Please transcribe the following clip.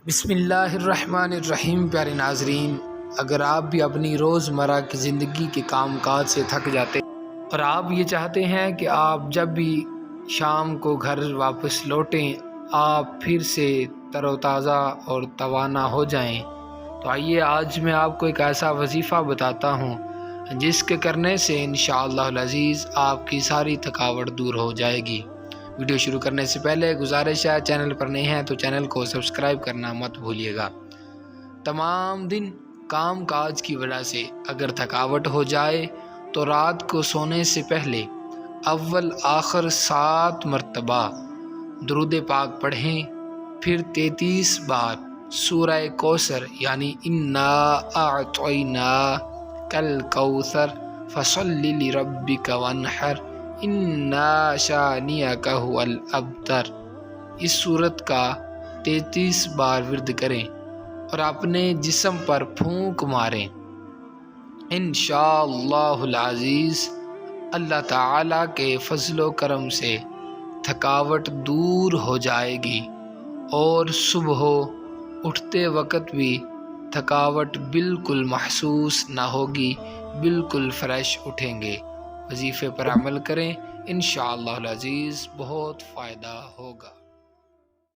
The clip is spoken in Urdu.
بسم اللہ الرحمن الرحیم۔ پیارے ناظرین، اگر آپ بھی اپنی روزمرہ کی زندگی کے کام کاج سے تھک جاتے اور آپ یہ چاہتے ہیں کہ آپ جب بھی شام کو گھر واپس لوٹیں آپ پھر سے تر و تازہ اور توانا ہو جائیں، تو آئیے آج میں آپ کو ایک ایسا وظیفہ بتاتا ہوں جس کے کرنے سے انشاءاللہ العزیز آپ کی ساری تھکاوٹ دور ہو جائے گی۔ ویڈیو شروع کرنے سے پہلے گزارش ہے، چینل پر نئے ہیں تو چینل کو سبسکرائب کرنا مت بھولیے گا۔ تمام دن کام کاج کی وجہ سے اگر تھکاوٹ ہو جائے تو رات کو سونے سے پہلے اول آخر 7 مرتبہ درود پاک پڑھیں، پھر 33 بار سورہ کوثر یعنی انا اعطیناک الکوثر فصلی لربک وانحر انا شانئک ھو الابتر، اس سورت کا 33 بار ورد کریں اور اپنے جسم پر پھونک ماریں۔ انشاءاللہ العزیز اللہ تعالیٰ کے فضل و کرم سے تھکاوٹ دور ہو جائے گی اور صبح اٹھتے وقت بھی تھکاوٹ بالکل محسوس نہ ہوگی، بالکل فریش اٹھیں گے۔ وظیفے پر عمل کریں، انشاءاللہ العزیز بہت فائدہ ہوگا۔